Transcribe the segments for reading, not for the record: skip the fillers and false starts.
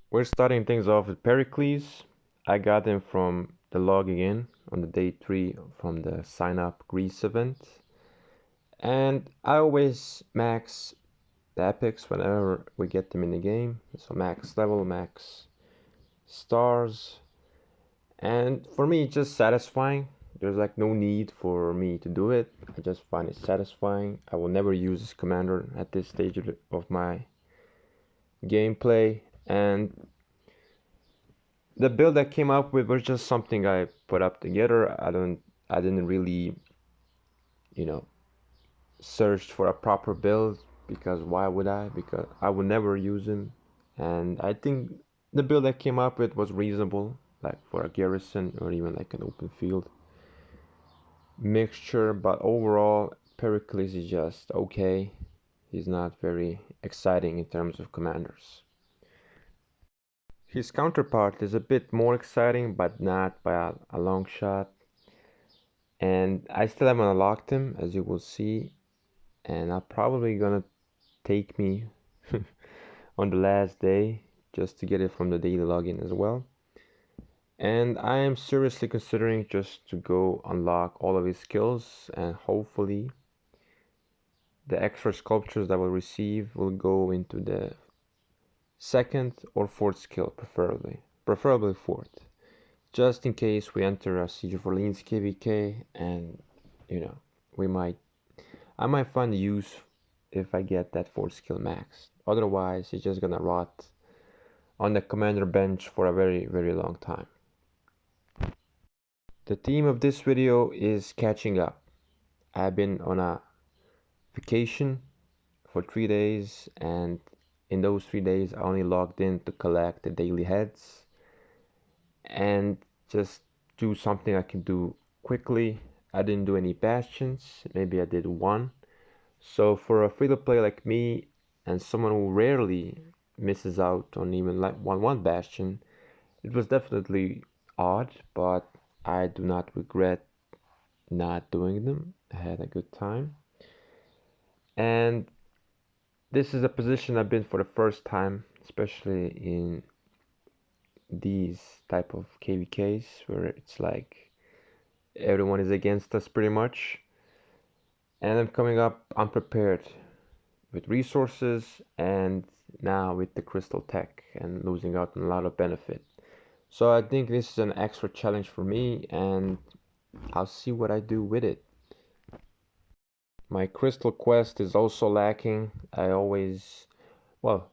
We're starting things off with Pericles. I got him from the logging in on the day 3 from the sign up Greece event. And I always max the epics whenever we get them in the game. So max level, max stars. And for me, it's just satisfying. There's like no need for me to do it. I just find it satisfying. I will never use this commander at this stage of my gameplay. And the build I came up with was just something I put up together. I didn't really, you know, search for a proper build because why would I? Because I would never use him. And I think the build I came up with was reasonable, like for a garrison or even like an open field mixture. But overall, Pericles is just okay. He's not very exciting in terms of commanders. His counterpart is a bit more exciting, but not by a long shot. And I still haven't unlocked him, as you will see, and I'm probably gonna take me on the last day just to get it from the daily login as well. And I am seriously considering just to go unlock all of his skills, and hopefully the extra sculptures that we'll receive will go into the second or fourth skill, preferably fourth, just in case we enter a Siege of Orleans KVK, and you know we might I might find use if I get that fourth skill maxed. Otherwise, it's just gonna rot on the commander bench for a very long time. The theme of this video is catching up. I've been on a vacation for 3 days, and in those 3 days I only logged in to collect the daily heads and just do something I can do quickly. I didn't do any bastions, maybe I did one. So for a free-to-play like me and someone who rarely misses out on even like one bastion, it was definitely odd, but I do not regret not doing them. I had a good time. And this is a position I've been for the first time, especially in these type of KVKs where it's like everyone is against us pretty much. And I'm coming up unprepared with resources and now with the crystal tech and losing out on a lot of benefit. So I think this is an extra challenge for me, and I'll see what I do with it. My crystal quest is also lacking. Well,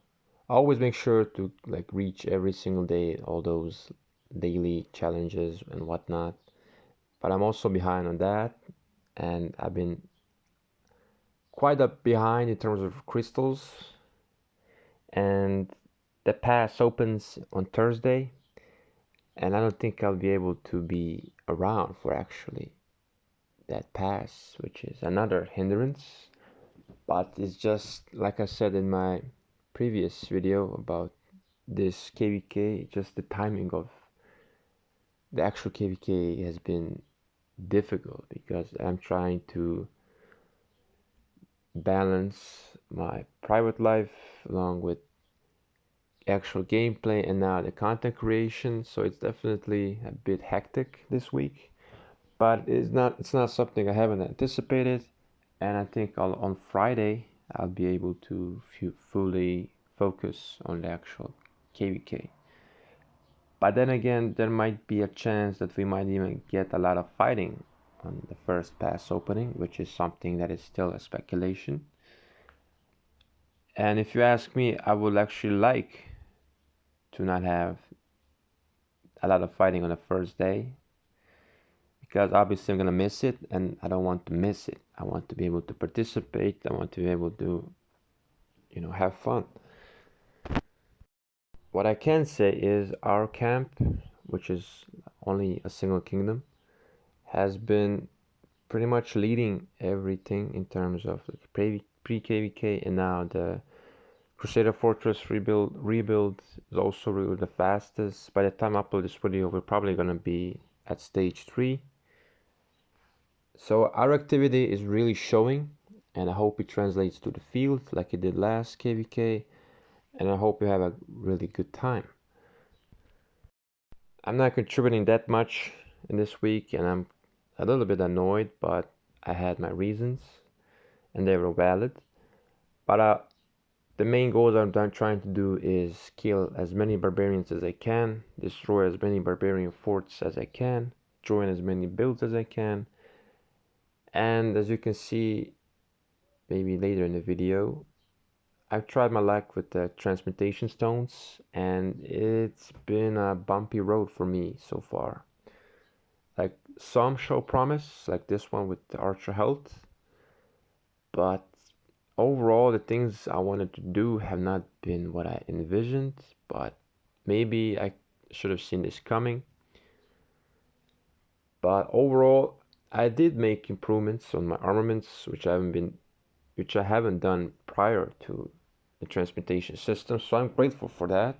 I always make sure to like reach every single day all those daily challenges and whatnot. But I'm also behind on that, and I've been quite up behind in terms of crystals. And the pass opens on Thursday, and I don't think I'll be able to be around for actually that pass, which is another hindrance. But it's just like I said in my previous video about this KVK, just the timing of the actual KVK has been difficult because I'm trying to balance my private life along with actual gameplay and now the content creation, so it's definitely a bit hectic this week, but it's not something I haven't anticipated. And I think on Friday I'll be able to fully focus on the actual KVK. But then again, there might be a chance that we might even get a lot of fighting on the first pass opening, which is something that is still a speculation. And if you ask me, I would actually like to not have a lot of fighting on the first day because obviously I'm gonna miss it, and I don't want to miss it. I want to be able to participate. I want to be able to, have fun. What I can say is our camp, which is only a single kingdom, has been pretty much leading everything in terms of pre-KVK, and now the Crusader Fortress rebuild is also really the fastest. By the time I upload this video, we're probably gonna be at stage 3. So our activity is really showing, and I hope it translates to the field like it did last KVK, and I hope you have a really good time. I'm not contributing that much in this week, and I'm a little bit annoyed, but I had my reasons, and they were valid. But the main goals I'm trying to do is kill as many barbarians as I can, destroy as many barbarian forts as I can, join as many builds as I can, and as you can see maybe later in the video, I've tried my luck with the transmutation stones, and it's been a bumpy road for me so far. Like, some show promise, like this one with the archer health, but overall the things I wanted to do have not been what I envisioned, but maybe I should have seen this coming. But overall, I did make improvements on my armaments, which I haven't done prior to the transmutation system, so I'm grateful for that.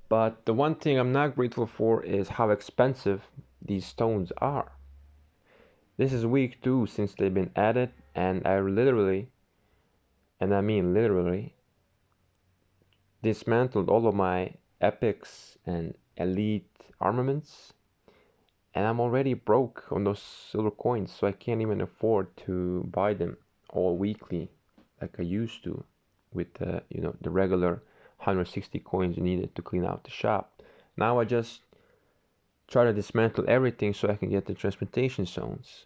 But the one thing I'm not grateful for is how expensive these stones are. This is week 2 since they've been added, and I literally, and I mean literally, dismantled all of my epics and elite armaments, and I'm already broke on those silver coins, so I can't even afford to buy them all weekly like I used to with the regular 160 coins needed to clean out the shop. Now I just try to dismantle everything so I can get the transmutation zones.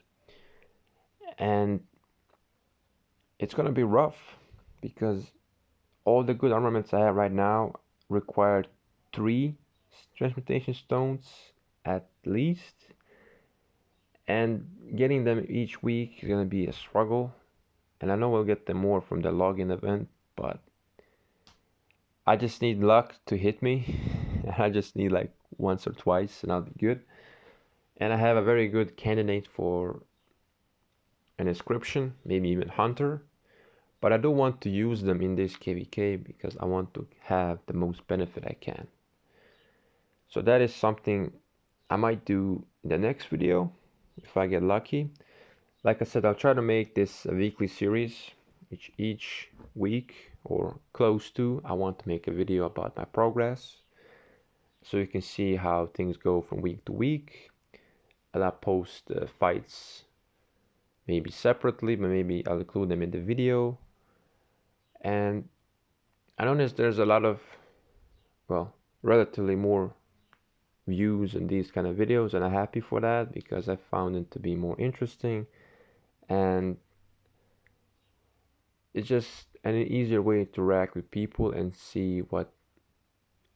And it's gonna be rough because all the good armaments I have right now require 3 transmutation stones at least, and getting them each week is gonna be a struggle. And I know we'll get them more from the login event, but I just need luck to hit me. I just need like once or twice and I'll be good. And I have a very good candidate for an inscription, maybe even hunter, but I don't want to use them in this KVK because I want to have the most benefit I can. So that is something I might do in the next video if I get lucky. Like I said, I'll try to make this a weekly series, which each week or close to, I want to make a video about my progress, so you can see how things go from week to week. I'll post fights maybe separately, but maybe I'll include them in the video. And I noticed there's a lot of, well, relatively more views in these kind of videos, and I'm happy for that because I found it to be more interesting, and it's just an easier way to interact with people and see what,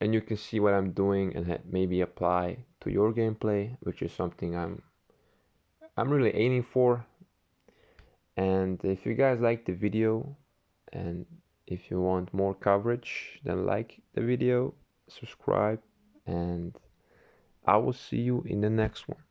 and you can see what I'm doing and maybe apply to your gameplay, which is something I'm really aiming for. And if you guys like the video, and if you want more coverage, then like the video, subscribe, and I will see you in the next one.